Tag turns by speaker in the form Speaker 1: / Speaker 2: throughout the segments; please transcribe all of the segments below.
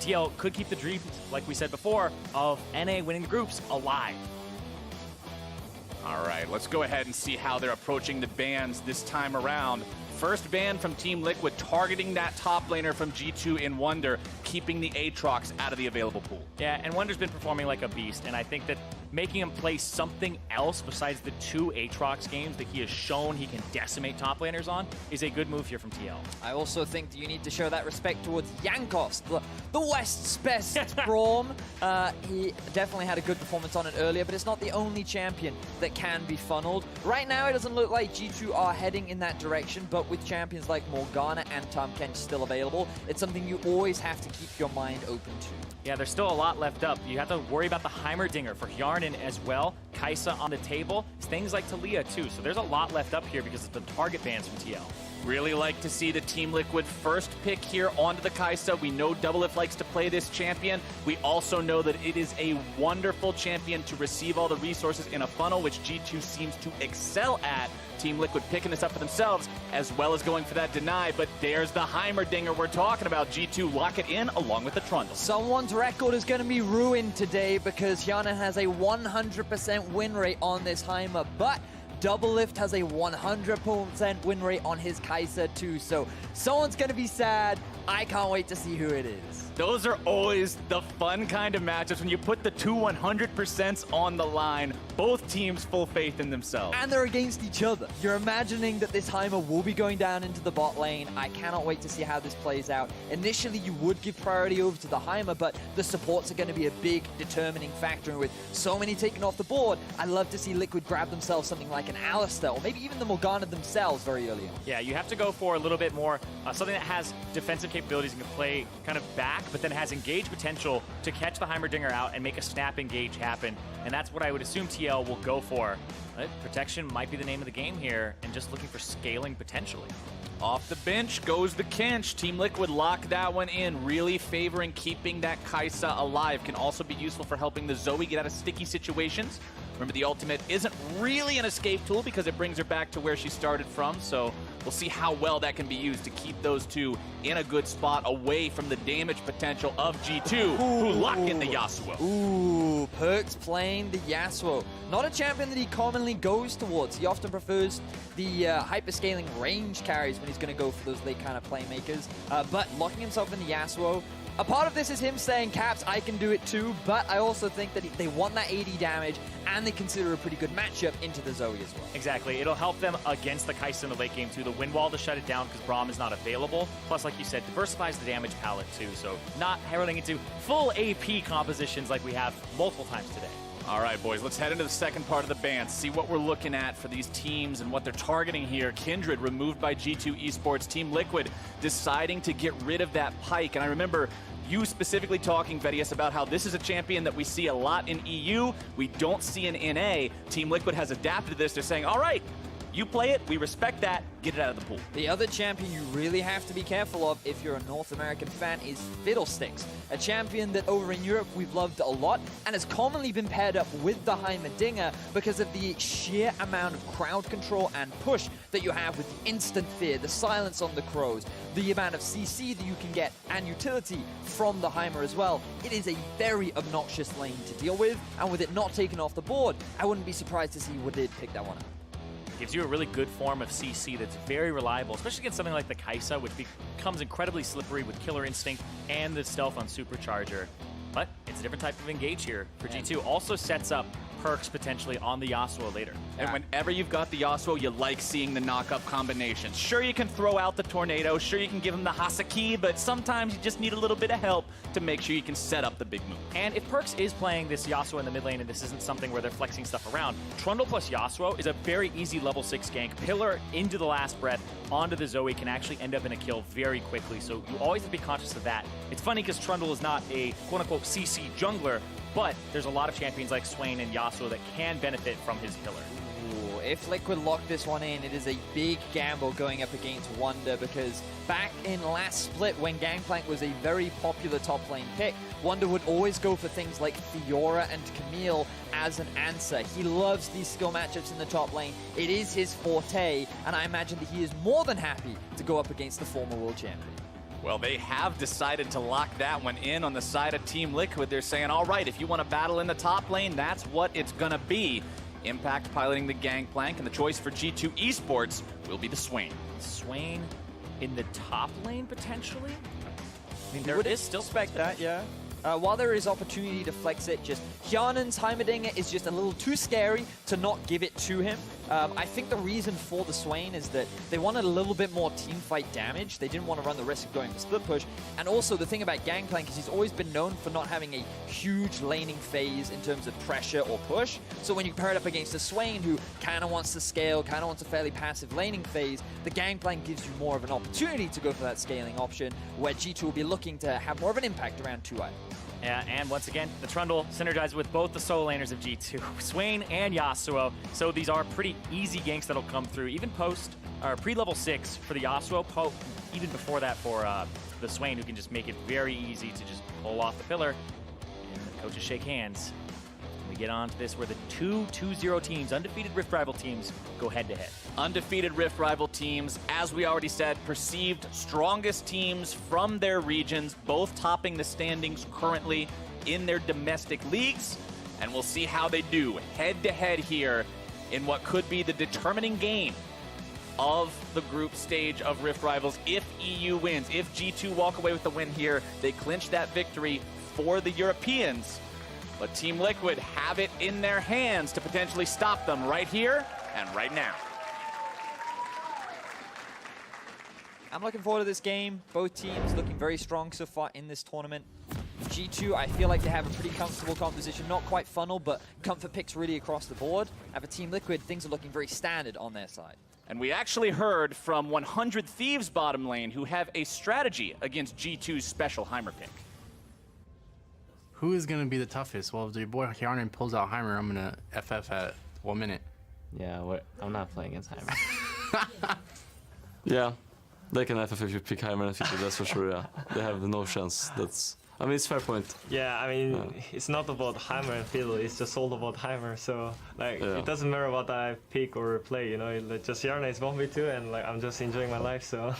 Speaker 1: TL could keep the dreams, like we said before, of NA winning the groups alive.
Speaker 2: All right, let's go ahead and see how they're approaching the bans this time around. First ban from Team Liquid, targeting that top laner from G2 in Wonder, keeping the Aatrox out of the available pool.
Speaker 1: Yeah, and Wonder's been performing like a beast, and I think that making him play something else besides the 2 Aatrox games that he has shown he can decimate top laners on is a good move here from TL.
Speaker 3: I also think that you need to show that respect towards Jankos, the West's best Braum. He definitely had a good performance on it earlier, but it's not the only champion that can be funneled. Right now, it doesn't look like G2 are heading in that direction, but with champions like Morgana and Tahm Kench still available, it's something you always have to keep your mind open to.
Speaker 1: Yeah, there's still a lot left up. You have to worry about the Heimerdinger for Hjarnan as well. Kaisa on the table. Things like Talia too. So there's a lot left up here because of the target bans from TL.
Speaker 2: Really like to see the Team Liquid first pick here onto the Kaisa. We know Doublelift likes to play this champion. We also know that it is a wonderful champion to receive all the resources in a funnel, which G2 seems to excel at. Team Liquid picking this up for themselves, as well as going for that deny, but there's the Heimerdinger we're talking about. G2 lock it in along with the Trundle.
Speaker 3: Someone's record is going to be ruined today because Hjarnan has a 100% win rate on this Heimer, but Doublelift has a 100% win rate on his Kaisa too, so someone's going to be sad. I can't wait to see who it is.
Speaker 2: Those are always the fun kind of matchups when you put the 2 100% on the line. Both teams full faith in themselves.
Speaker 3: And they're against each other. You're imagining that this Heimer will be going down into the bot lane. I cannot wait to see how this plays out. Initially, you would give priority over to the Heimer, but the supports are going to be a big determining factor. And with so many taken off the board, I'd love to see Liquid grab themselves something like an Alistar, or maybe even the Morgana themselves very early on.
Speaker 1: Yeah, you have to go for a little bit more, something that has defensive capabilities and can play kind of back, but then has engage potential to catch the Heimerdinger out and make a snap engage happen. And that's what I would assume TL will go for. Protection might be the name of the game here, and just looking for scaling potentially.
Speaker 2: Off the bench goes the Kench. Team Liquid lock that one in, really favoring keeping that Kaisa alive. Can also be useful for helping the Zoe get out of sticky situations. Remember, the ultimate isn't really an escape tool because it brings her back to where she started from, so we'll see how well that can be used to keep those two in a good spot away from the damage potential of G2, who lock in the Yasuo.
Speaker 3: Ooh, Perkz playing the Yasuo. Not a champion that he commonly goes towards. He often prefers the hyperscaling range carries when he's going to go for those late kind of playmakers. But locking himself in the Yasuo, a part of this is him saying, Caps, I can do it too, but I also think that they want that 80 damage, and they consider a pretty good matchup into the Zoe as well.
Speaker 1: Exactly. It'll help them against the Kaisa in the late game too. The wind wall to shut it down because Braum is not available. Plus, like you said, diversifies the damage palette too, so not heralding into full AP compositions like we have multiple times today.
Speaker 2: All right, boys, let's head into the second part of the ban, see what we're looking at for these teams and what they're targeting here. Kindred removed by G2 Esports. Team Liquid deciding to get rid of that Pike. And I remember you specifically talking, Vedius, about how this is a champion that we see a lot in EU. We don't see in NA. Team Liquid has adapted to this. They're saying, all right, you play it, we respect that, get it out of the pool.
Speaker 3: The other champion you really have to be careful of if you're a North American fan is Fiddlesticks, a champion that over in Europe we've loved a lot and has commonly been paired up with the Heimerdinger because of the sheer amount of crowd control and push that you have with the instant fear, the silence on the crows, the amount of CC that you can get and utility from the Heimer as well. It is a very obnoxious lane to deal with, and with it not taken off the board, I wouldn't be surprised to see Wood did pick that one up.
Speaker 1: Gives you a really good form of CC that's very reliable, especially against something like the Kaisa, which becomes incredibly slippery with Killer Instinct and the stealth on Supercharger. But it's a different type of engage here for G2. Also sets up Perkz potentially on the Yasuo later.
Speaker 2: And whenever you've got the Yasuo, you like seeing the knock-up combinations. Sure, you can throw out the Tornado. Sure, you can give him the Hasaki, but sometimes you just need a little bit of help to make sure you can set up the big move.
Speaker 1: And if Perkz is playing this Yasuo in the mid lane and this isn't something where they're flexing stuff around, Trundle plus Yasuo is a very easy level 6 gank. Pillar into the last breath onto the Zoe can actually end up in a kill very quickly, so you always have to be conscious of that. It's funny because Trundle is not a quote-unquote CC jungler, but there's a lot of champions like Swain and Yasuo that can benefit from his pillar.
Speaker 3: Ooh, if Liquid lock this one in, it is a big gamble going up against Wonder because back in last split when Gangplank was a very popular top lane pick, Wonder would always go for things like Fiora and Camille as an answer. He loves these skill matchups in the top lane. It is his forte, and I imagine that he is more than happy to go up against the former world champion.
Speaker 2: Well, they have decided to lock that one in on the side of Team Liquid. They're saying, all right, if you want to battle in the top lane, that's what it's going to be. Impact piloting the Gangplank, and the choice for G2 Esports will be the Swain.
Speaker 1: Swain in the top lane, potentially? I mean, there
Speaker 3: would
Speaker 1: is still
Speaker 3: expect that, yeah. While there is opportunity to flex it, just Hjarnen's Heimerdinger is just a little too scary to not give it to him. I think the reason for the Swain is that they wanted a little bit more team fight damage. They didn't want to run the risk of going for split push. And also the thing about Gangplank is he's always been known for not having a huge laning phase in terms of pressure or push. So when you pair it up against the Swain, who kind of wants to scale, kind of wants a fairly passive laning phase, the Gangplank gives you more of an opportunity to go for that scaling option, where G2 will be looking to have more of an impact around 2i.
Speaker 1: Yeah, and once again, the Trundle synergizes with both the solo laners of G2, Swain and Yasuo. So these are pretty easy ganks that'll come through, even post, or pre-level 6 for the Yasuo, even before that for the Swain, who can just make it very easy to just pull off the pillar. And the coaches shake hands. We get on to this where the two 2-0 teams, undefeated Rift Rival teams, go head-to-head.
Speaker 2: Undefeated Rift Rival teams, as we already said, perceived strongest teams from their regions, both topping the standings currently in their domestic leagues. And we'll see how they do head-to-head here in what could be the determining game of the group stage of Rift Rivals. If EU wins, if G2 walk away with the win here, they clinch that victory for the Europeans. But Team Liquid have it in their hands to potentially stop them right here and right now.
Speaker 3: I'm looking forward to this game. Both teams looking very strong so far in this tournament. G2, I feel like they have a pretty comfortable composition. Not quite funnel, but comfort picks really across the board. And for Team Liquid, things are looking very standard on their side.
Speaker 2: And we actually heard from 100 Thieves bottom lane, who have a strategy against G2's special Heimer pick.
Speaker 4: Who is going to be the toughest? Well, if your boy Hjarnen pulls out Heimer, I'm going to FF at 1 minute.
Speaker 5: Yeah, I'm not playing against Heimer.
Speaker 6: Yeah, they can FF if you pick Heimer and Fiddle, that's for sure, yeah. They have no chance. I mean, it's fair point.
Speaker 5: Yeah, I mean, it's not about Heimer and Fiddle, it's just all about Heimer, so, like,
Speaker 6: Yeah.
Speaker 5: it doesn't matter what I pick or play, you know, like, just Yarna is 1v2 and, like, I'm just enjoying my life, so...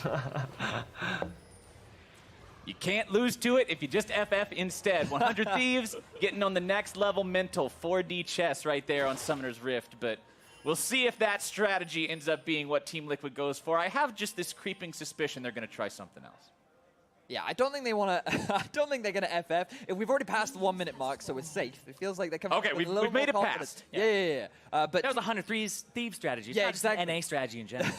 Speaker 2: You can't lose to it if you just FF instead. 100 Thieves getting on the next level mental. 4D chess right there on Summoner's Rift. But we'll see if that strategy ends up being what Team Liquid goes for. I have just this creeping suspicion they're going to try something else.
Speaker 3: Yeah, I don't think they want to. I don't think they're going to FF. If we've already passed the 1 minute mark, so we're safe. It feels like they're coming.
Speaker 2: Okay,
Speaker 3: with a
Speaker 2: we've
Speaker 3: little
Speaker 2: made
Speaker 3: more
Speaker 2: it
Speaker 3: confidence.
Speaker 2: past.
Speaker 3: Yeah. But
Speaker 1: That was 100 Thieves strategy. It's
Speaker 3: Yeah,
Speaker 1: not just
Speaker 3: exactly.
Speaker 1: an NA strategy in general.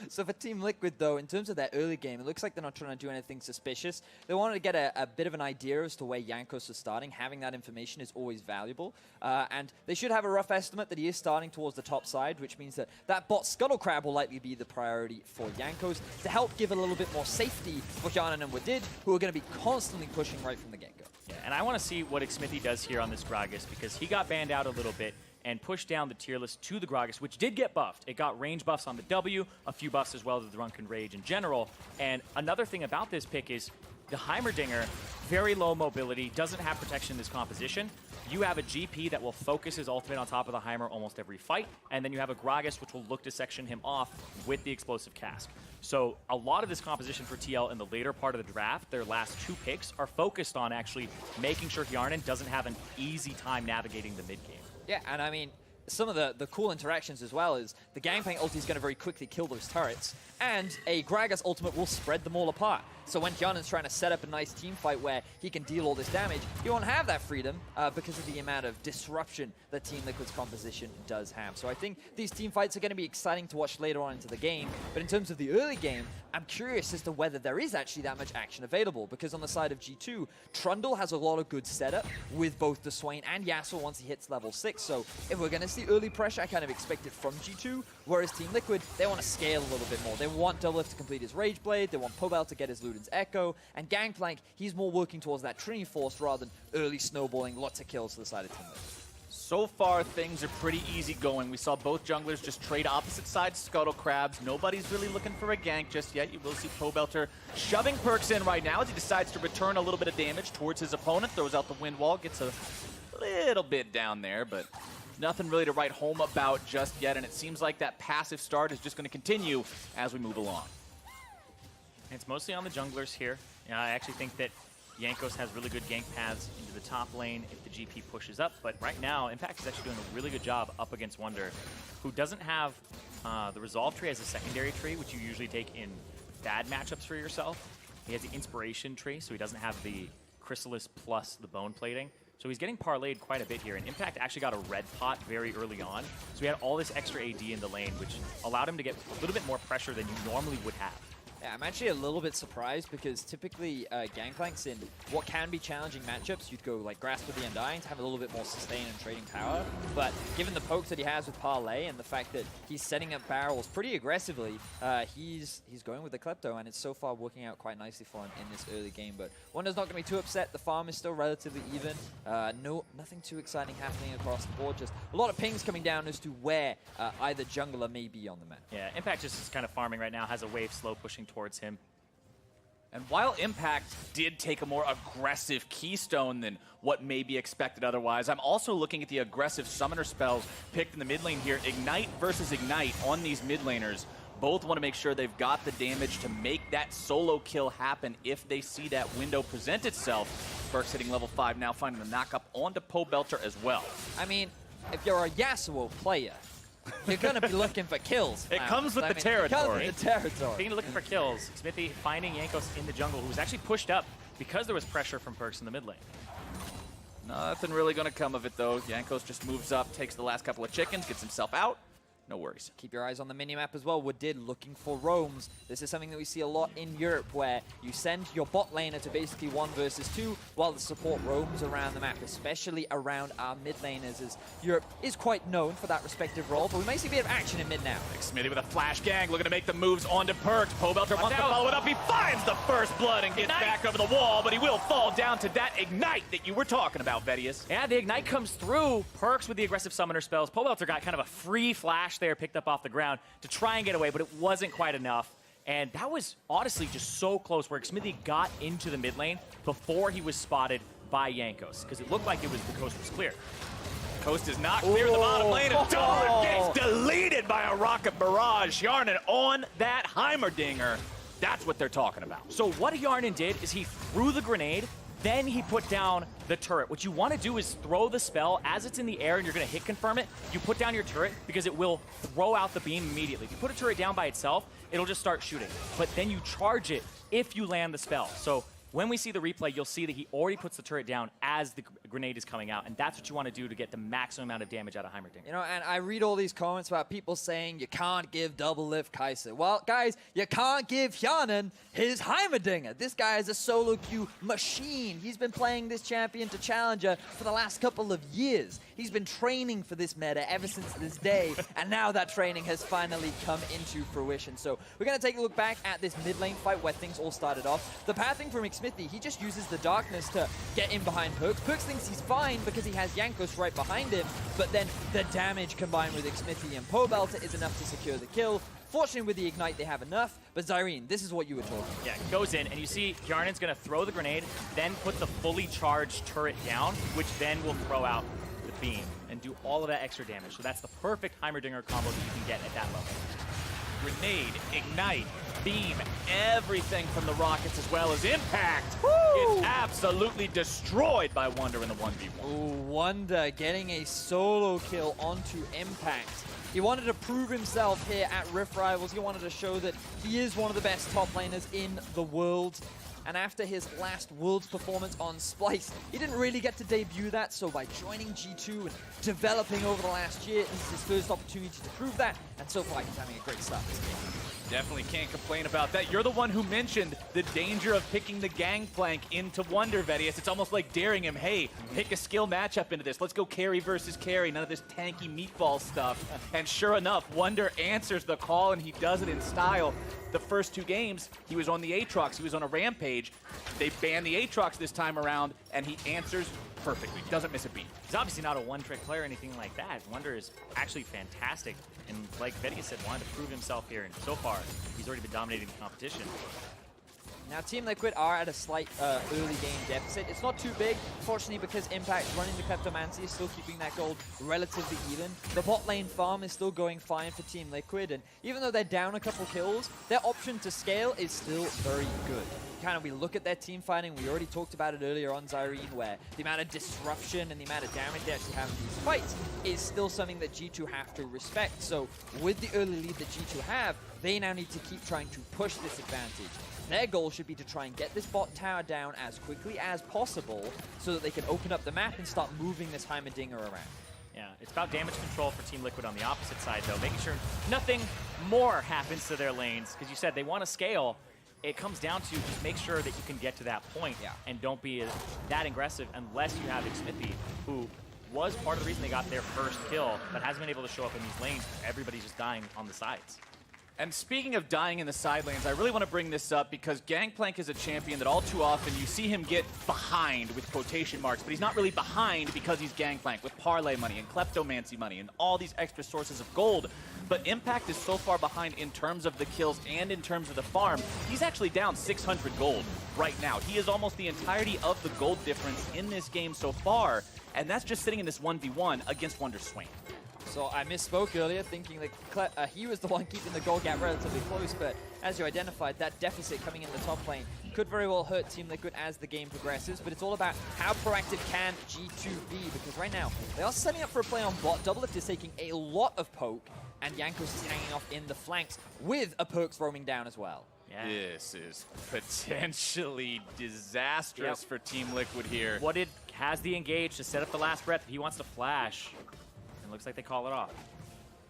Speaker 3: So for Team Liquid, though, in terms of their early game, it looks like they're not trying to do anything suspicious. They wanted to get a bit of an idea as to where Jankos is starting. Having that information is always valuable. And they should have a rough estimate that he is starting towards the top side, which means that bot Scuttle Crab will likely be the priority for Jankos to help give a little bit more safety for Hjarnen and Wadid, who are going to be constantly pushing right from the get-go.
Speaker 1: Yeah, and I want to see what Xmithy does here on this Gragas, because he got banned out a little bit and pushed down the tier list to the Gragas, which did get buffed. It got range buffs on the W, a few buffs as well as the Drunken Rage in general. And another thing about this pick is the Heimerdinger, very low mobility, doesn't have protection in this composition. You have a GP that will focus his ultimate on top of the Heimer almost every fight, and then you have a Gragas which will look to section him off with the Explosive Cask. So a lot of this composition for TL in the later part of the draft, their last 2 picks, are focused on actually making sure Hjarnen doesn't have an easy time navigating the mid game.
Speaker 3: Yeah, and I mean, some of the cool interactions as well is the Gangplank ulti is going to very quickly kill those turrets, and a Gragas ultimate will spread them all apart. So when Hjarnen's trying to set up a nice team fight where he can deal all this damage, he won't have that freedom because of the amount of disruption that Team Liquid's composition does have. So I think these team fights are going to be exciting to watch later on into the game, but in terms of the early game, I'm curious as to whether there is actually that much action available, because on the side of G2, Trundle has a lot of good setup with both the Swain and Yasuo once he hits level 6, so if we're going to see early pressure, I kind of expect it from G2, whereas Team Liquid, they want to scale a little bit more. They want Doublelift to complete his Rage Blade, they want Pobel to get his Luden's Echo, and Gangplank, he's more working towards that Trinity Force rather than early snowballing, lots of kills to the side of Team Liquid.
Speaker 2: So far, things are pretty easy going. We saw both junglers just trade opposite sides Scuttle Crabs. Nobody's really looking for a gank just yet. You will see Pobelter shoving perks in right now as he decides to return a little bit of damage towards his opponent. Throws out the wind wall, gets a little bit down there, but nothing really to write home about just yet. And it seems like that passive start is just going to continue as we move along.
Speaker 1: It's mostly on the junglers here. I actually think that Jankos has really good gank paths into the top lane if the GP pushes up, but right now, Impact is actually doing a really good job up against Wonder, who doesn't have the Resolve tree as a secondary tree, which you usually take in bad matchups for yourself. He has the Inspiration tree, so he doesn't have the Chrysalis plus the Bone Plating. So he's getting parlayed quite a bit here, and Impact actually got a red pot very early on, so he had all this extra AD in the lane, which allowed him to get a little bit more pressure than you normally would have.
Speaker 3: Yeah, I'm actually a little bit surprised because typically Gangplank's in what can be challenging matchups, you'd go like Grasp of the Undying to have a little bit more sustain and trading power. But given the pokes that he has with Parlay and the fact that he's setting up barrels pretty aggressively, he's going with the Klepto, and it's so far working out quite nicely for him in this early game. But Wonder's not going to be too upset. The farm is still relatively even. Nothing too exciting happening across the board. Just a lot of pings coming down as to where either jungler may be on the map.
Speaker 1: Yeah, Impact just is kind of farming right now, has a wave slow pushing towards him.
Speaker 2: And while Impact did take a more aggressive keystone than what may be expected otherwise, I'm also looking at the aggressive summoner spells picked in the mid lane here. Ignite versus Ignite on these mid laners. Both want to make sure they've got the damage to make that solo kill happen if they see that window present itself. Burks hitting level 5 now, finding the knock-up onto Pobelter as well.
Speaker 3: I mean, if you're a Yasuo player, you're going to be looking for kills.
Speaker 2: It comes with the territory.
Speaker 3: It comes with the territory.
Speaker 1: Speaking of looking for kills, Smithy finding Jankos in the jungle, who was actually pushed up because there was pressure from Perks in the mid lane.
Speaker 2: Nothing really going to come of it, though. Jankos just moves up, takes the last couple of chickens, gets himself out. No worries.
Speaker 3: Keep your eyes on the minimap as well. Woodid looking for roams. This is something that we see a lot in Europe, where you send your bot laner to basically 1 versus 2 while the support roams around the map, especially around our mid laners, as Europe is quite known for that respective role. But we may see a bit of action in mid now.
Speaker 2: Smithy with a flash gang, looking to make the moves onto Perks. Pobelter wants to follow it up. He finds the first blood and gets back over the wall, but he will fall down to that Ignite that you were talking about, Vedius.
Speaker 1: Yeah, the Ignite comes through. Perks with the aggressive summoner spells. Pobelter got kind of a free flash there, picked up off the ground to try and get away, but it wasn't quite enough. And that was honestly just so close, where Smithy got into the mid lane before he was spotted by Jankos, because it looked like the coast was clear.
Speaker 2: Coast is not clear in the bottom lane, and Dollar gets deleted by a rocket barrage. Yarnan on that Heimerdinger. That's what they're talking about.
Speaker 1: So what Yarnan did is he threw the grenade, then he put down the turret. What you want to do is throw the spell as it's in the air and you're going to hit confirm it. You put down your turret because it will throw out the beam immediately. If you put a turret down by itself, it'll just start shooting. But then you charge it if you land the spell. So when we see the replay, you'll see that he already puts the turret down as the grenade is coming out, and that's what you want to do to get the maximum amount of damage out of Heimerdinger.
Speaker 3: You know, and I read all these comments about people saying you can't give double lift Kai'Sa. Well, guys, you can't give Hyanan his Heimerdinger. This guy is a solo queue machine. He's been playing this champion to Challenger for the last couple of years. He's been training for this meta ever since this day, and now that training has finally come into fruition. So we're going to take a look back at this mid lane fight where things all started off. The pathing from Smithy, he just uses the darkness to get in behind Perks. Perks thinks he's fine because he has Jankos right behind him, but then the damage combined with Smithy and Pobelter is enough to secure the kill. Fortunately, with the Ignite, they have enough. But Zyrene, this is what you were talking about.
Speaker 1: Yeah, goes in, and you see Yarnan's going to throw the grenade, then put the fully charged turret down, which then will throw out the beam and do all of that extra damage. So that's the perfect Heimerdinger combo that you can get at that level.
Speaker 2: Grenade, Ignite, Beam, everything from the Rockets as well as Impact. It's absolutely destroyed by Wonder in the 1v1.
Speaker 3: Ooh, Wonder getting a solo kill onto Impact. He wanted to prove himself here at Rift Rivals. He wanted to show that he is one of the best top laners in the world. And after his last Worlds performance on Splice, he didn't really get to debut that, so by joining G2 and developing over the last year, this is his first opportunity to prove that, and so far he's having a great start this game.
Speaker 2: Definitely can't complain about that. You're the one who mentioned the danger of picking the Gangplank into Wonder, Vedius. It's almost like daring him, hey, pick a skill matchup into this. Let's go carry versus carry, none of this tanky meatball stuff. And sure enough, Wonder answers the call, and he does it in style. The first 2 games, he was on the Aatrox, he was on a Rampage. They banned the Aatrox this time around, and he answers perfectly, doesn't miss a beat.
Speaker 1: He's obviously not a one-trick player or anything like that. Wonder is actually fantastic, and like Betty said, wanted to prove himself here, and so far, he's already been dominating the competition.
Speaker 3: Now, Team Liquid are at a slight early game deficit. It's not too big, fortunately, because Impact running the Kleptomancy is still keeping that gold relatively even. The bot lane farm is still going fine for Team Liquid, and even though they're down a couple kills, their option to scale is still very good. Kind of, we look at their team fighting, we already talked about it earlier on Zyrene, where the amount of disruption and the amount of damage they actually have in these fights is still something that G2 have to respect. So with the early lead that G2 have, they now need to keep trying to push this advantage. Their goal should be to try and get this bot tower down as quickly as possible so that they can open up the map and start moving this Heimerdinger around.
Speaker 1: Yeah, it's about damage control for Team Liquid on the opposite side, though, making sure nothing more happens to their lanes, because you said they want to scale. It comes down to just make sure that you can get to that point and don't be that aggressive unless you have Xmithy, who was part of the reason they got their first kill, but hasn't been able to show up in these lanes. Everybody's just dying on the sides.
Speaker 2: And speaking of dying in the side lanes, I really want to bring this up because Gangplank is a champion that all too often you see him get behind with quotation marks, but he's not really behind because he's Gangplank with parlay money and kleptomancy money and all these extra sources of gold. But Impact is so far behind in terms of the kills and in terms of the farm. He's actually down 600 gold right now. He is almost the entirety of the gold difference in this game so far, and that's just sitting in this 1v1 against Wonder Swain.
Speaker 3: So I misspoke earlier, thinking that he was the one keeping the gold gap relatively close, but as you identified, that deficit coming in the top lane could very well hurt Team Liquid as the game progresses, but it's all about how proactive can G2 be, because right now, they are setting up for a play on bot. Doublelift is taking a lot of poke, and Jankos is hanging off in the flanks with a Perks roaming down as well.
Speaker 1: Yeah.
Speaker 2: This is potentially disastrous for Team Liquid here.
Speaker 1: Wooded has the engage to set up the last breath. He wants to flash. Looks like they call it off.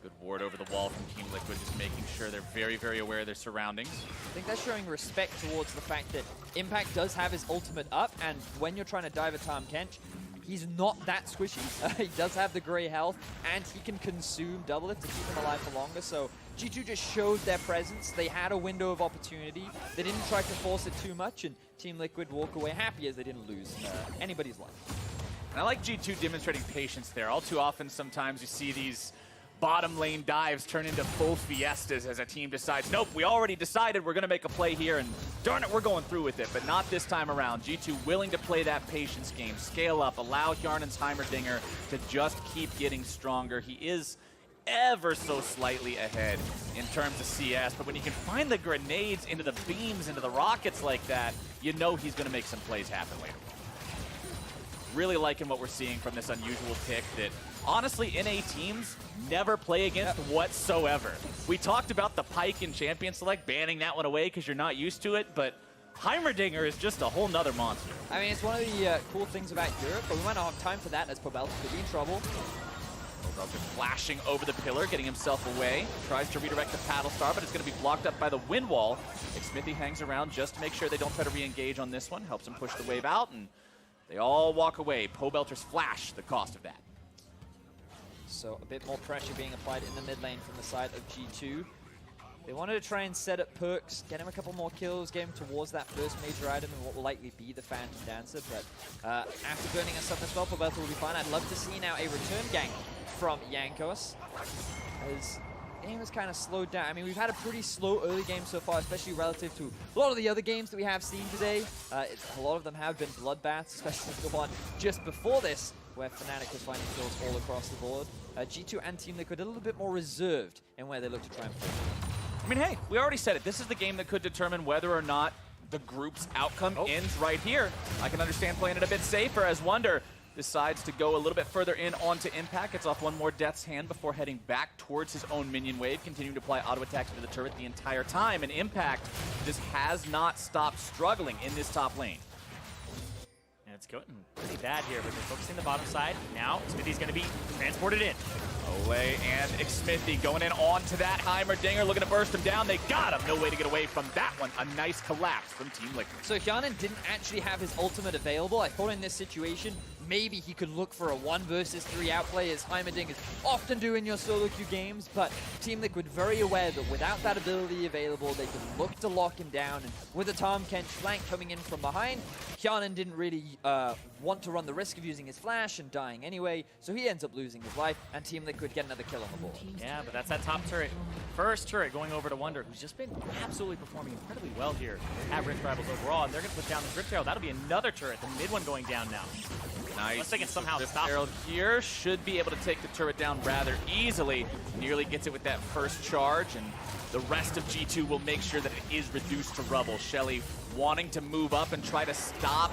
Speaker 2: Good ward over the wall from Team Liquid, just making sure they're very, very aware of their surroundings.
Speaker 3: I think that's showing respect towards the fact that Impact does have his ultimate up, and when you're trying to dive at Tahm Kench, he's not that squishy. He does have the gray health, and he can consume Doublelift to keep him alive for longer, so G2 just showed their presence. They had a window of opportunity. They didn't try to force it too much, and Team Liquid walk away happy as they didn't lose anybody's life.
Speaker 2: And I like G2 demonstrating patience there. All too often, sometimes you see these bottom lane dives turn into full fiestas as a team decides, nope, we already decided we're going to make a play here, and darn it, we're going through with it. But not this time around. G2 willing to play that patience game, scale up, allow Hjarnen's Heimerdinger to just keep getting stronger. He is ever so slightly ahead in terms of CS, but when you can find the grenades into the beams, into the rockets like that, you know he's going to make some plays happen later. Really liking what we're seeing from this unusual pick that, honestly, NA teams never play against whatsoever. We talked about the Pike in Champion Select, banning that one away because you're not used to it, but Heimerdinger is just a whole nother monster.
Speaker 3: I mean, it's one of the cool things about Europe, but we might not have time for that as Pobelter could be in trouble.
Speaker 2: Pobelter flashing over the pillar, getting himself away. Tries to redirect the Paddle Star, but it's going to be blocked up by the wind wall. Xmithy hangs around just to make sure they don't try to re-engage on this one. Helps him push the wave out, and they all walk away. Pobelter's flash, the cost of that.
Speaker 3: So a bit more pressure being applied in the mid lane from the side of G2. They wanted to try and set up Perks, get him a couple more kills, get him towards that first major item and what will likely be the Phantom Dancer. But after burning us up as well, Pobelter will be fine. I'd love to see now a return gank from Jankos, as game has kind of slowed down. I mean, we've had a pretty slow early game so far, especially relative to a lot of the other games that we have seen today. A lot of them have been bloodbaths, especially the one just before this, where Fnatic was finding kills all across the board. G2 and Team Liquid a little bit more reserved in where they look to try and play.
Speaker 2: I mean, hey, we already said it. This is the game that could determine whether or not the group's outcome ends right here. I can understand playing it a bit safer as Wonder decides to go a little bit further in onto Impact. Gets off one more Death's Hand before heading back towards his own minion wave, continuing to apply auto attacks to the turret the entire time. And Impact just has not stopped struggling in this top lane.
Speaker 1: And it's going pretty bad here, but they're focusing the bottom side. Now, Smithy's going to be transported in.
Speaker 2: Olay and Xmithy going in onto that Heimerdinger, looking to burst him down. They got him. No way to get away from that one. A nice collapse from Team Liquid.
Speaker 3: So Hjarnen didn't actually have his ultimate available. I thought in this situation, maybe he could look for a 1 versus 3 outplay, as Heimerdingers often do in your solo queue games, but Team Liquid very aware that without that ability available, they could look to lock him down, and with the Tahm Kench flank coming in from behind, Hjarnen didn't really want to run the risk of using his flash and dying anyway, so he ends up losing his life, and Team Liquid get another kill on the board.
Speaker 1: Yeah, but that's that top turret. First turret going over to Wonder, who's just been absolutely performing incredibly well here at Rift Rivals overall, and they're going to put down the Rift Herald. That'll be another turret, the mid one going down now.
Speaker 2: Nice.
Speaker 1: Unless they can somehow
Speaker 2: Rift
Speaker 1: stop
Speaker 2: Herald here should be able to take the turret down rather easily. Nearly gets it with that first charge, and the rest of G2 will make sure that it is reduced to rubble. Shelly wanting to move up and try to stop.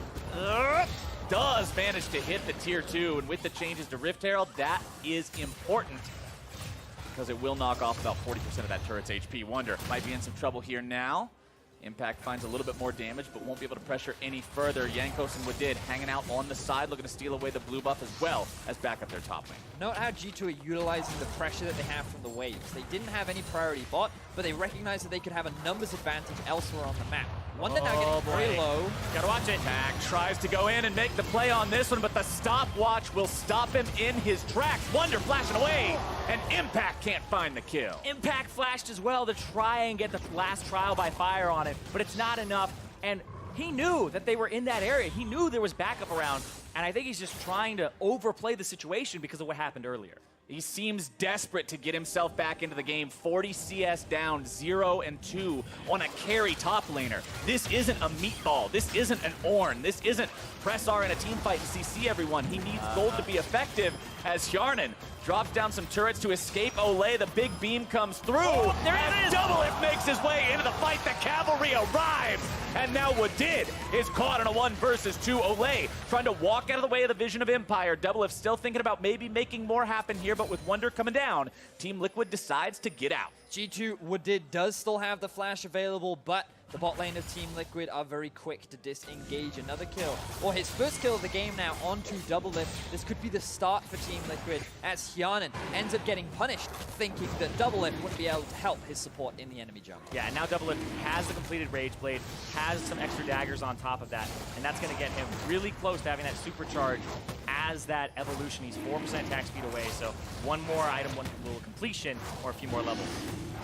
Speaker 2: Does manage to hit the tier 2, and with the changes to Rift Herald, that is important because it will knock off about 40% of that turret's HP. Wonder might be in some trouble here now. Impact finds a little bit more damage, but won't be able to pressure any further. Jankos and Wadid hanging out on the side, looking to steal away the blue buff as well as back up their top lane.
Speaker 3: Note how G2 are utilizing the pressure that they have from the waves. They didn't have any priority bot, but they recognized that they could have a numbers advantage elsewhere on the map. Wonder now getting very low.
Speaker 1: Gotta watch it.
Speaker 2: Pack tries to go in and make the play on this one, but the stopwatch will stop him in his tracks. Wonder flashing away, and Impact can't find the kill.
Speaker 1: Impact flashed as well to try and get the last trial by fire on it, but it's not enough. And he knew that they were in that area. He knew there was backup around, and I think he's just trying to overplay the situation because of what happened earlier.
Speaker 2: He seems desperate to get himself back into the game. 40 CS down, 0-2 on a carry top laner. This isn't a meatball. This isn't an Ornn. This isn't press R in a team fight and CC everyone. He needs gold to be effective as Hjarnan drops down some turrets to escape Olay. The big beam comes through.
Speaker 1: There it
Speaker 2: and
Speaker 1: is.
Speaker 2: Doublelift makes his way into the fight. The cavalry arrives. And now Wadid is caught in a 1 versus 2. Olay trying to walk out of the way of the vision of Empire. Doublelift still thinking about maybe making more happen here, but with Wonder coming down, Team Liquid decides to get out.
Speaker 3: G2 Wadid does still have the flash available, but the bot lane of Team Liquid are very quick to disengage. Another kill, or his first kill of the game now onto Doublelift. This could be the start for Team Liquid as Hjarnan ends up getting punished, thinking that Doublelift wouldn't be able to help his support in the enemy jungle.
Speaker 1: Yeah, and now Doublelift has the completed Rage Blade, has some extra daggers on top of that, and that's going to get him really close to having that supercharge as that evolution. He's 4% attack speed away, so one more item, one little completion, or a few more levels.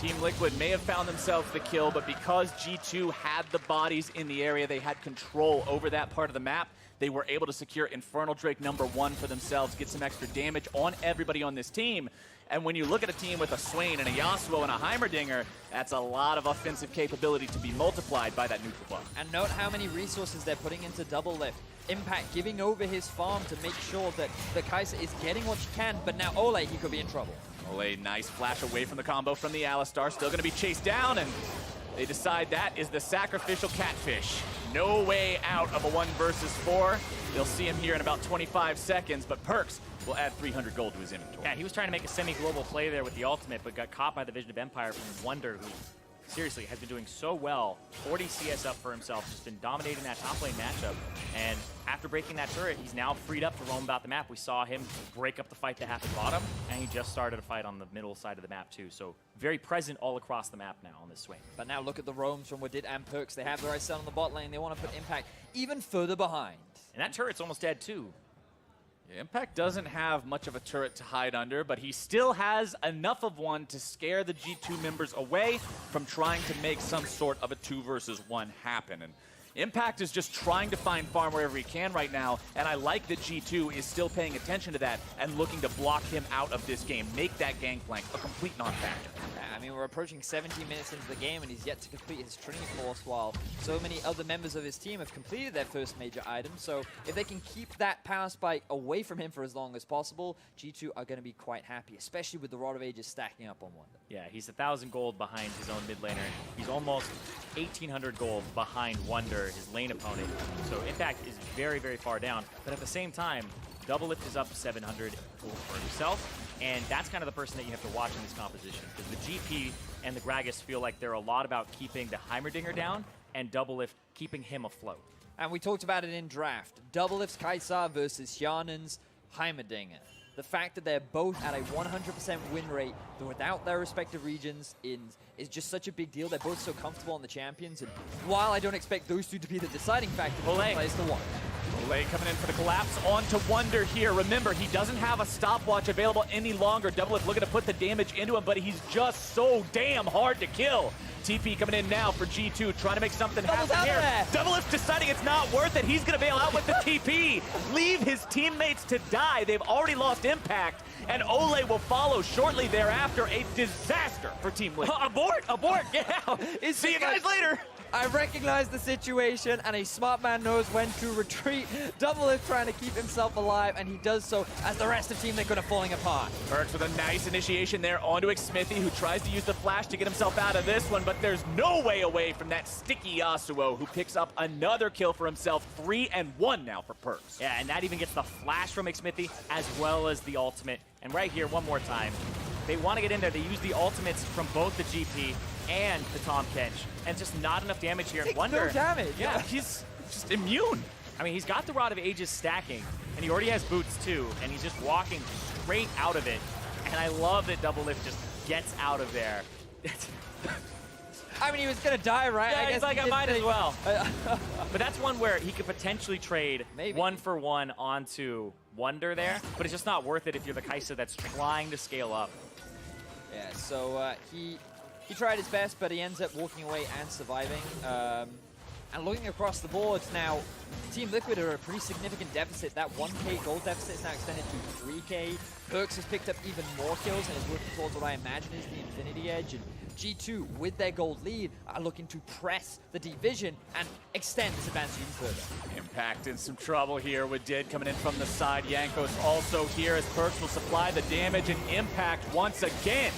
Speaker 2: Team Liquid may have found themselves the kill, but because G2 had the bodies in the area, they had control over that part of the map. They were able to secure Infernal Drake #1 for themselves, get some extra damage on everybody on this team. And when you look at a team with a Swain and a Yasuo and a Heimerdinger, that's a lot of offensive capability to be multiplied by that neutral buff.
Speaker 3: And note how many resources they're putting into Doublelift. Impact giving over his farm to make sure that the Kai'Sa is getting what she can, but now Olay, he could be in trouble.
Speaker 2: Olay, nice flash away from the combo from the Alistar, still going to be chased down, and they decide that is the sacrificial catfish. No way out of a 1 versus 4. They'll see him here in about 25 seconds, but Perks will add 300 gold to his inventory.
Speaker 1: Yeah, he was trying to make a semi-global play there with the ultimate, but got caught by the Vision of Empire from Wonder, who seriously has been doing so well. 40 CS up for himself, just been dominating that top lane matchup. And after breaking that turret, he's now freed up to roam about the map. We saw him break up the fight that happened bottom, and he just started a fight on the middle side of the map too. So very present all across the map now on this swing.
Speaker 3: But now look at the roams from Wadid and Perks. They have their eyes set on the bot lane. They want to put Impact even further behind.
Speaker 1: And that turret's almost dead too.
Speaker 2: Yeah, Impact doesn't have much of a turret to hide under, but he still has enough of one to scare the G2 members away from trying to make some sort of a 2 versus 1 happen. And Impact is just trying to find farm wherever he can right now, and I like that G2 is still paying attention to that and looking to block him out of this game, make that gangplank a complete non-factor.
Speaker 3: I mean, we're approaching 17 minutes into the game, and he's yet to complete his Trinity Force, while so many other members of his team have completed their first major item. So if they can keep that power spike away from him for as long as possible, G2 are going to be quite happy, especially with the Rod of Ages stacking up on Wonder.
Speaker 1: Yeah, he's 1,000 gold behind his own mid laner. He's almost 1,800 gold behind Wonder, his lane opponent. So Impact is very, very far down. But at the same time, Doublelift is up 700 gold for himself. And that's kind of the person that you have to watch in this composition. Because the GP and the Gragas feel like they're a lot about keeping the Heimerdinger down and Doublelift keeping him afloat.
Speaker 3: And we talked about it in draft. Doublelift's Kai'Sa versus Hjarnan's Heimerdinger. The fact that they're both at a 100% win rate without their respective regions is just such a big deal. They're both so comfortable on the champions. And while I don't expect those two to be the deciding factor,
Speaker 1: Olay
Speaker 3: plays the one.
Speaker 2: Olay coming in for the collapse onto Wonder here. Remember, he doesn't have a stopwatch available any longer. Doublelift looking to put the damage into him, but he's just so damn hard to kill. TP coming in now for G2, trying to make something happen here. Doublelift deciding it's not worth it. He's going to bail out with the TP. Leave his teammates to die. They've already lost impact, and Olay will follow shortly thereafter. A disaster for Team Liquid.
Speaker 3: Abort, get out.
Speaker 2: See you guys later.
Speaker 3: I recognize the situation, and a smart man knows when to retreat. Doublelift trying to keep himself alive, and he does so as the rest of Team Liquid are falling apart.
Speaker 2: Perks with a nice initiation there onto Xmithy, who tries to use the flash to get himself out of this one, but there's no way away from that sticky Yasuo, who picks up another kill for himself. 3-1 now for Perks.
Speaker 1: Yeah, and that even gets the flash from Xmithy as well as the ultimate. And right here, one more time, they want to get in there. They use the ultimates from both the GP and the Tom Kench, and just not enough damage here.
Speaker 3: Takes
Speaker 1: Wonder,
Speaker 3: no damage.
Speaker 1: Yeah, he's just immune. I mean, he's got the Rod of Ages stacking, and he already has boots too, and he's just walking straight out of it. And I love that Doublelift just gets out of there.
Speaker 3: I mean, he was gonna die, right?
Speaker 1: Yeah,
Speaker 3: I guess
Speaker 1: he's like, I might as well. But that's one where he could potentially trade
Speaker 3: Maybe.
Speaker 1: 1-for-1 onto Wonder there, but it's just not worth it if you're the Kai'Sa that's trying to scale up.
Speaker 3: Yeah, so he tried his best, but he ends up walking away and surviving. And looking across the boards now, Team Liquid are a pretty significant deficit. That 1k gold deficit is now extended to 3k. Perks has picked up even more kills and is working towards what I imagine is the Infinity Edge. And G2, with their gold lead, are looking to press the division and extend this advantage even further.
Speaker 2: Impact in some trouble here with Did coming in from the side. Yankos also here as Perks will supply the damage, and Impact once again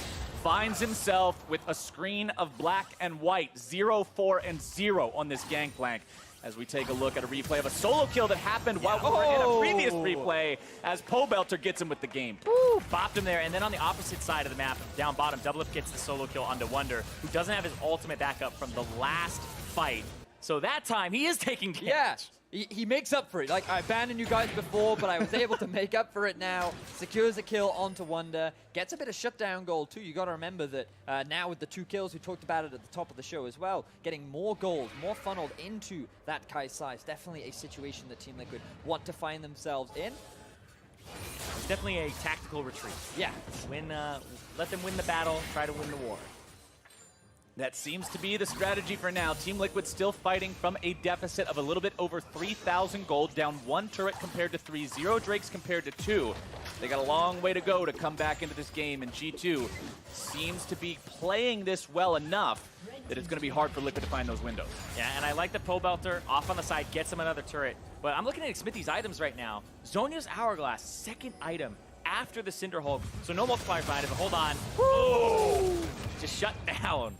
Speaker 2: finds himself with a screen of black and white, 0, 4, and 0 on this gangplank. As we take a look at a replay of a solo kill that happened while we were in a previous replay, as Pobelter gets him with the game.
Speaker 1: Woo, bopped him there, and then on the opposite side of the map, down bottom, Doublelift gets the solo kill onto Wonder, who doesn't have his ultimate backup from the last fight. So that time, he is taking damage.
Speaker 3: Yeah, he makes up for it. Like, I abandoned you guys before, but I was able to make up for it now. Secures a kill onto Wonder. Gets a bit of shutdown gold, too. You got to remember that now with the 2 kills, we talked about it at the top of the show as well, getting more gold, more funneled into that Kai'Sa is definitely a situation that Team Liquid want to find themselves in.
Speaker 1: It's definitely a tactical retreat.
Speaker 3: Yeah.
Speaker 1: Let them win the battle, try to win the war.
Speaker 2: That seems to be the strategy for now. Team Liquid still fighting from a deficit of a little bit over 3,000 gold, down 1 turret compared to 3, 0 Drakes compared to 2. They got a long way to go to come back into this game, and G2 seems to be playing this well enough that it's going to be hard for Liquid to find those windows.
Speaker 1: Yeah, and I like the Pobelter off on the side, gets him another turret. But I'm looking at Xmithy's items right now. Zonya's Hourglass, second item after the Cinder Hulk. So no multiplier behind it, but hold on. Woo! Just shut down.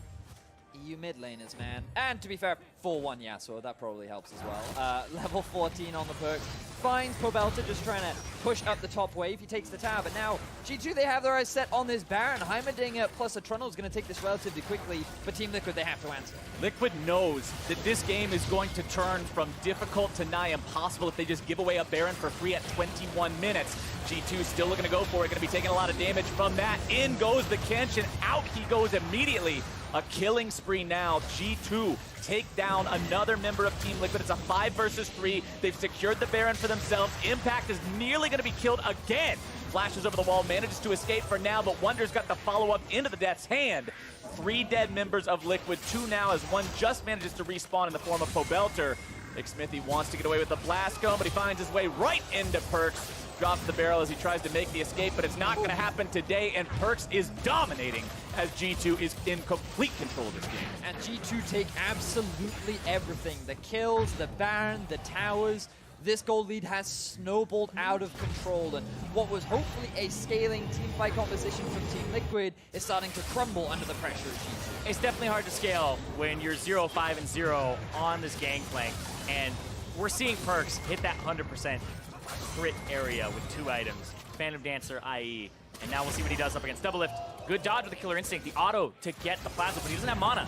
Speaker 3: EU mid laners, man. And to be fair, 4-1 Yasuo, that probably helps as well. Level 14 on the Perks. Finds Pobelter just trying to push up the top wave. He takes the tower, but now G2, they have their eyes set on this Baron. Heimerdinger plus a Trundle is going to take this relatively quickly, but Team Liquid, they have to answer.
Speaker 2: Liquid knows that this game is going to turn from difficult to nigh impossible if they just give away a Baron for free at 21 minutes. G2 still looking to go for it, going to be taking a lot of damage from that. In goes the Kench, and out he goes immediately. A killing spree now. G2 take down another member of Team Liquid. It's a 5 versus 3. They've secured the Baron for themselves. Impact is nearly going to be killed again. Flashes over the wall, manages to escape for now, but Wonder's got the follow-up into the Death's Hand. 3 dead members of Liquid, 2 now as one just manages to respawn in the form of Pobelter. Xmithy wants to get away with the blast cone, but he finds his way right into Perks. Drops the barrel as he tries to make the escape, but it's not going to happen today, and Perks is dominating as G2 is in complete control of this game.
Speaker 3: And G2 take absolutely everything. The kills, the Baron, the towers. This gold lead has snowballed out of control, and what was hopefully a scaling teamfight composition from Team Liquid is starting to crumble under the pressure of G2.
Speaker 1: It's definitely hard to scale when you're 0, 5, and 0 on this gangplank, and we're seeing Perks hit that 100% crit area with 2 items. Phantom Dancer, IE, and now we'll see what he does up against Doublelift. Good dodge with the Killer Instinct, the auto to get the plasma, but he doesn't have mana.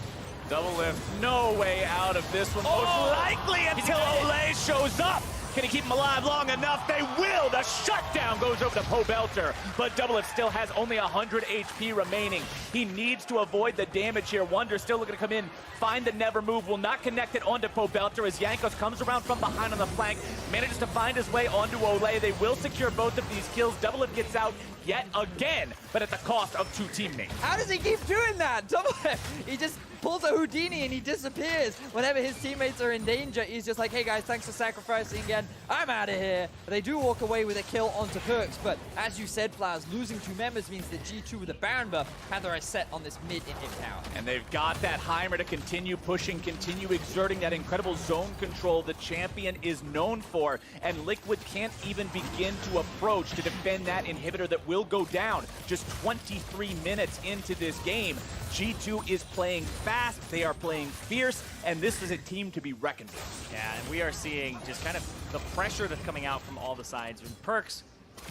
Speaker 2: Doublelift, no way out of this one, most likely until Olay shows up. Can he keep him alive long enough? They will! The shutdown goes over to Pobelter, but Doublelift still has only 100 HP remaining. He needs to avoid the damage here. Wonder still looking to come in, find the never move, will not connect it onto Pobelter as Jankos comes around from behind on the flank, manages to find his way onto Olay. They will secure both of these kills. Doublelift gets out yet again, but at the cost of 2 teammates.
Speaker 3: How does he keep doing that? Doublelift, he just pulls a Houdini and he disappears. Whenever his teammates are in danger, he's just like, hey guys, thanks for sacrificing again. I'm out of here. They do walk away with a kill onto Perks, but as you said, Flowers, losing 2 members means that G2 with the Baron buff have their eyes set on this mid-inhib tower.
Speaker 2: And they've got that Heimer to continue pushing, continue exerting that incredible zone control the champion is known for, and Liquid can't even begin to approach to defend that inhibitor that will go down just 23 minutes into this game. G2 is playing fast, they are playing fierce, and this is a team to be reckoned with.
Speaker 1: Yeah, and we are seeing just kind of the pressure that's coming out from all the sides. And Perks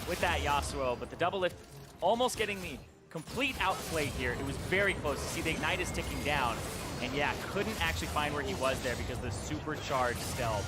Speaker 1: with that Yasuo, but the Doublelift almost getting the complete outplay here. It was very close to see the Ignite is ticking down. And yeah, couldn't actually find where he was there because of the supercharged stealth.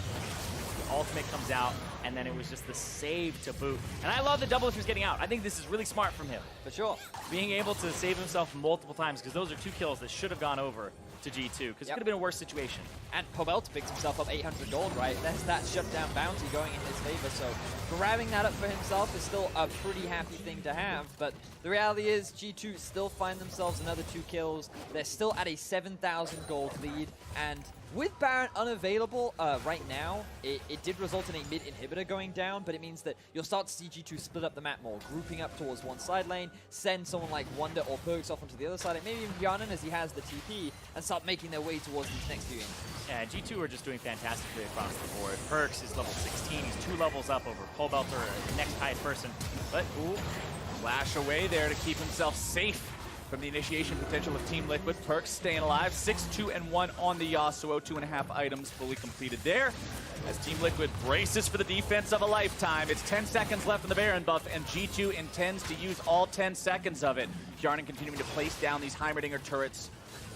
Speaker 1: The ultimate comes out, and then it was just the save to boot. And I love the Doublelift was getting out. I think this is really smart from him.
Speaker 3: For sure.
Speaker 1: Being able to save himself multiple times, because those are 2 kills that should have gone over to G2, because it could have been a worse situation.
Speaker 3: And Pobelter picks himself up 800 gold, right? There's that shutdown bounty going in his favor, so grabbing that up for himself is still a pretty happy thing to have, but the reality is G2 still find themselves another 2 kills. They're still at a 7,000 gold lead, and with Baron unavailable right now, it did result in a mid-inhibitor going down, but it means that you'll start to see G2 split up the map more, grouping up towards one side lane, send someone like Wonder or Perks off onto the other side, and maybe even Bjarnan as he has the TP, and start making their way towards these next few games.
Speaker 1: Yeah, G2 are just doing fantastically across the board. Perks is level 16, he's 2 levels up over Pobelter, the next highest person. But, ooh,
Speaker 2: Flash away there to keep himself safe from the initiation potential of Team Liquid. Perks staying alive, 6-2-1 on the Yasuo, 2.5 items fully completed there. As Team Liquid braces for the defense of a lifetime, it's 10 seconds left on the Baron buff, and G2 intends to use all 10 seconds of it. Bjarnan continuing to place down these Heimerdinger turrets,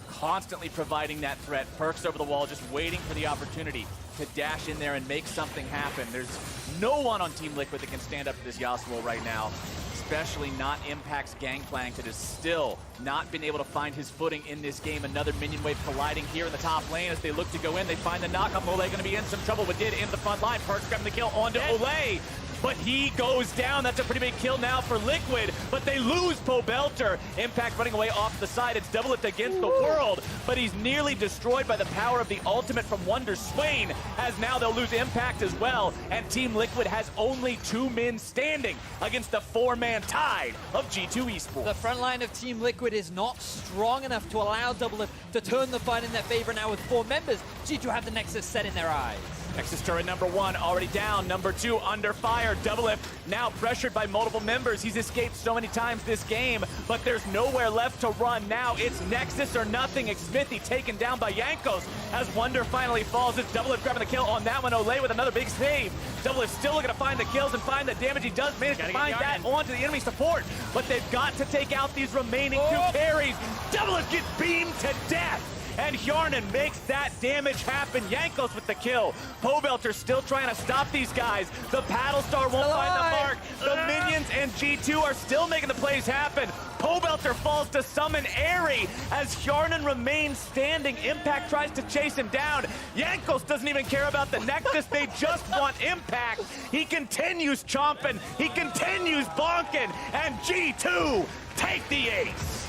Speaker 2: constantly providing that threat. Perks over the wall, just waiting for the opportunity to dash in there and make something happen. There's no one on Team Liquid that can stand up to this Yasuo right now, especially not Impact's Gangplank that has still not been able to find his footing in this game. Another minion wave colliding here in the top lane as they look to go in. They find the knock-up. Olay going to be in some trouble, but did in the front line. Perks grabbing the kill onto Olay, but he goes down. That's a pretty big kill now for Liquid, but they lose Pobelter. Impact running away off the side. It's Doublelift against the world, but he's nearly destroyed by the power of the ultimate from Wonder Swain, as now they'll lose Impact as well, and Team Liquid has only 2 men standing against the 4-man tide of G2 Esports.
Speaker 3: The front line of Team Liquid is not strong enough to allow Doublelift to turn the fight in their favor. Now with 4 members, G2 have the Nexus set in their eyes.
Speaker 2: Nexus turret number 1 already down. Number 2 under fire. Doublelift now pressured by multiple members. He's escaped so many times this game, but there's nowhere left to run now. It's Nexus or nothing. Smithy taken down by Jankos as Wonder finally falls. It's Doublelift grabbing the kill on that one. Olay with another big save. Doublelift still looking to find the kills and find the damage. He does manage to find that onto the enemy support, but they've got to take out these remaining 2 carries. Doublelift gets beamed to death, and Bjarnan makes that damage happen. Jankos with the kill. Pobelter still trying to stop these guys. The Battlestar won't find the mark. The minions and G2 are still making the plays happen. Pobelter falls to summon Airy as Bjarnan remains standing. Impact tries to chase him down. Jankos doesn't even care about the Nexus. They just want Impact. He continues chomping. He continues bonking. And G2 take the ace.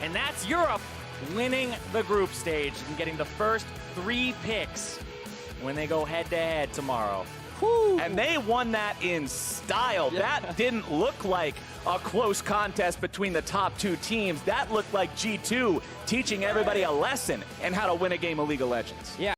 Speaker 1: and that's Europe winning the group stage and getting the first 3 picks when they go head-to-head tomorrow.
Speaker 3: Woo.
Speaker 2: And they won that in style.
Speaker 3: Yeah.
Speaker 2: That didn't look like a close contest between the top 2 teams. That looked like G2 teaching everybody a lesson in how to win a game of League of Legends.
Speaker 3: Yeah.